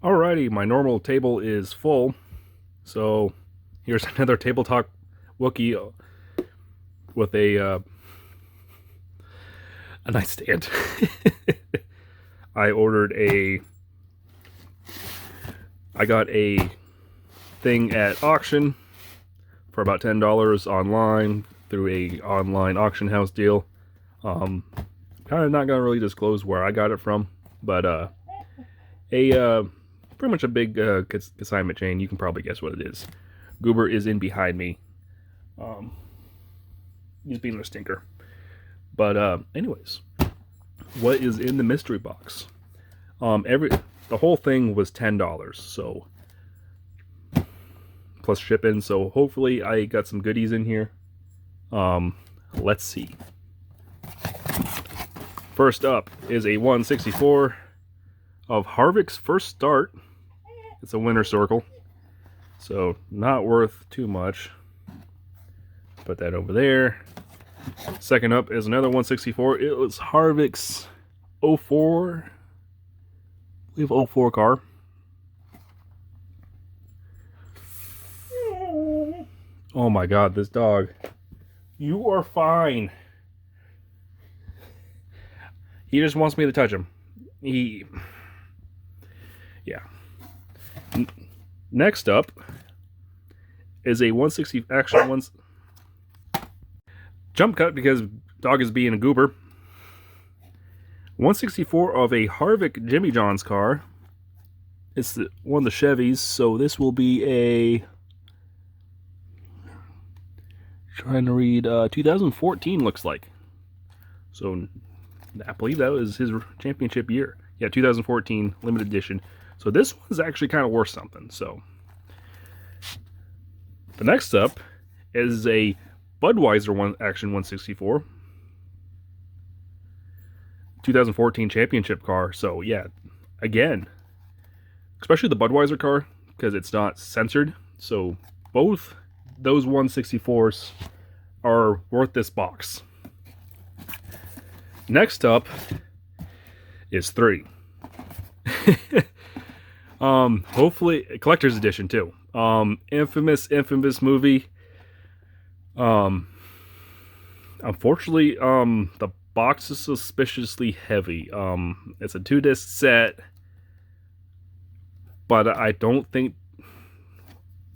Alrighty, my normal table is full, so here's another Tabletop Wookie with a nightstand. I got a thing at auction for about $10 online through a online auction house deal. Kind of not gonna really disclose where I got it from, but pretty much a big consignment chain. You can probably guess what it is. Goober is in behind me. He's being a stinker. But anyways, what is in the mystery box? The whole thing was $10, so plus shipping. So hopefully I got some goodies in here. Let's see. First up is a 1/64 of Harvick's first start. It's a winner circle, so not worth too much. Put that over there. Second up is another 1/64. It was Harvick's 04, I believe 04 car. Oh my god, this dog. You are fine. He just wants me to touch him. Yeah. Next up is a 160, actually one jump cut because dog is being a goober. 1/64 of a Harvick Jimmy John's car. It's one of the Chevys, so this will be a, trying to read, 2014 looks like. So I believe that was his championship year. Yeah, 2014 limited edition. So this one's actually kind of worth something. So the next up is a Budweiser Action 1/64, 2014 championship car. So yeah, again, especially the Budweiser car because it's not censored. So both those 1/64s are worth this box. Next up is 3. Hopefully a collector's edition too. Infamous movie. Unfortunately, the box is suspiciously heavy. It's a 2-disc set, but I don't think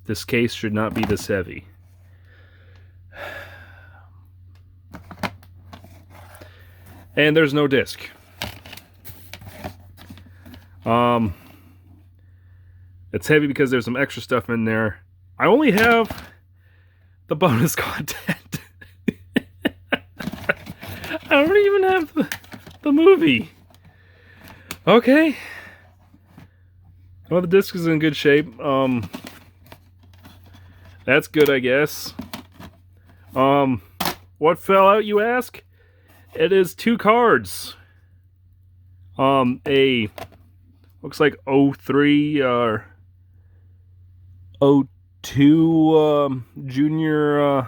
this case should not be this heavy. And there's no disc. It's heavy because there's some extra stuff in there. I only have the bonus content. I don't even have the movie. Okay. Well, the disc is in good shape. That's good, I guess. What fell out, you ask? It is 2 cards. A looks like 03 or 02 junior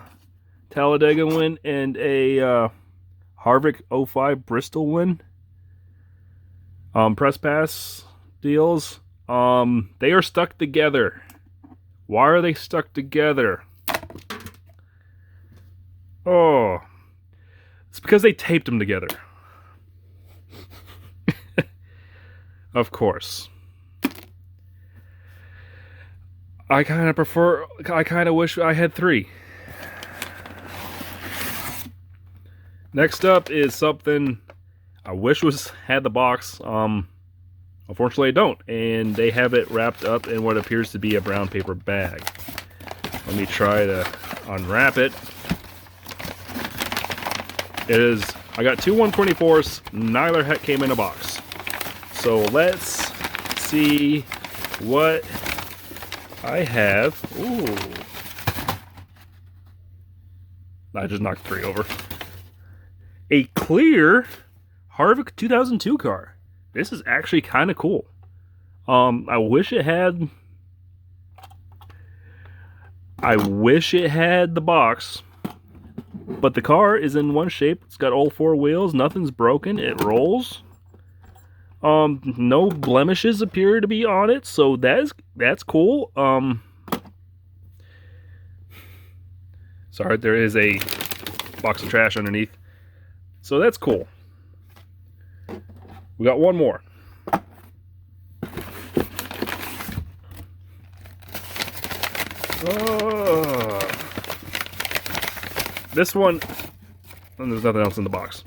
Talladega win and a Harvick 05 Bristol win. Press pass deals. They are stuck together. Why are they stuck together? Oh, it's because they taped them together. Of course. I kind of wish I had 3. Next up is something I wish had the box. Unfortunately I don't, and they have it wrapped up in what appears to be a brown paper bag. Let me try to unwrap it. I got 2 1/24s, neither came in a box. So let's see what I have. Ooh. I just knocked 3 over. A clear Harvick 2002 car. This is actually kind of cool. I wish it had the box, but the car is in one shape. It's got all 4 wheels. Nothing's broken. It rolls. No blemishes appear to be on it, so that's cool. Sorry, there is a box of trash underneath. So that's cool. We got one more. This one, and there's nothing else in the box.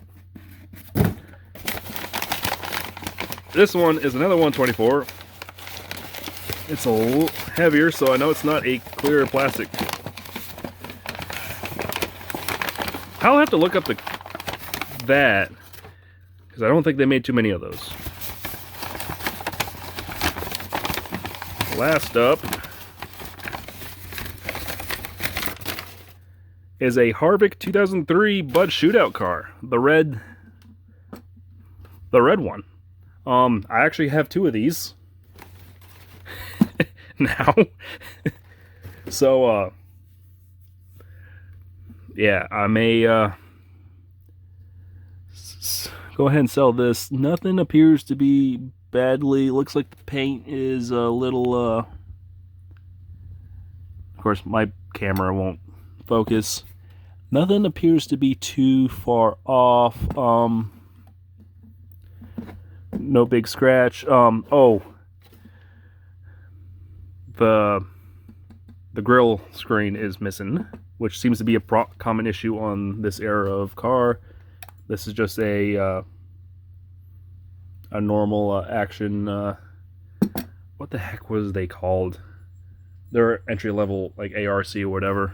This one is another 124. It's a little heavier, so I know it's not a clear plastic. I'll have to look up that, because I don't think they made too many of those. Last up is a Harvick 2003 Bud Shootout car, the red one. I actually have two of these now. So yeah, I may go ahead and sell this. Nothing appears to be badly. Looks like the paint is a little of course my camera won't focus. Nothing appears to be too far off. No big scratch. Oh, the grill screen is missing, which seems to be a common issue on this era of car. This is just a normal action. What the heck was they called? Their entry level, like ARC or whatever.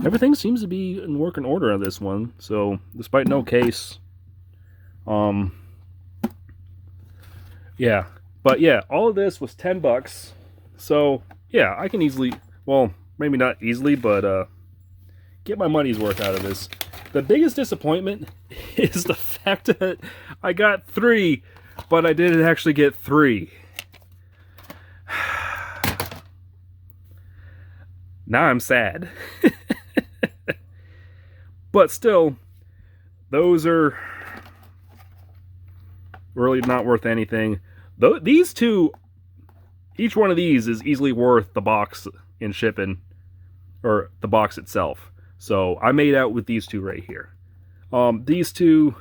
Everything seems to be in working order on this one. So despite no case, yeah. But yeah, all of this was $10. So yeah, I can easily, well, maybe not easily, but get my money's worth out of this. The biggest disappointment is the fact that I got 3, but I didn't actually get 3. Now I'm sad. But still, those are really not worth anything. These two, each one of these is easily worth the box in shipping, or the box itself. So I made out with these two right here. These two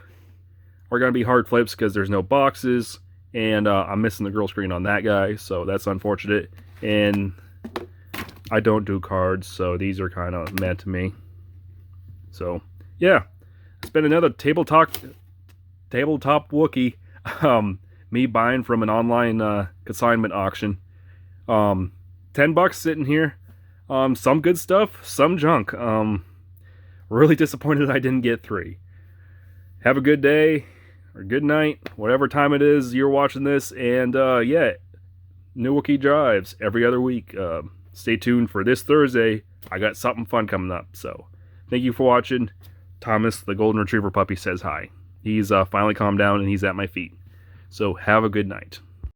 are going to be hard flips because there's no boxes, and I'm missing the grill screen on that guy, so that's unfortunate. And I don't do cards, so these are kind of meant to me. So yeah, it's been another Tabletop Wookie. Me buying from an online consignment auction. $10 sitting here. Some good stuff, some junk. Really disappointed I didn't get 3. Have a good day or good night, whatever time it is you're watching this. And yeah, New Wookie Drives every other week. Stay tuned for this Thursday. I got something fun coming up. So thank you for watching. Thomas, the Golden Retriever puppy, says hi. He's finally calmed down and he's at my feet. So have a good night.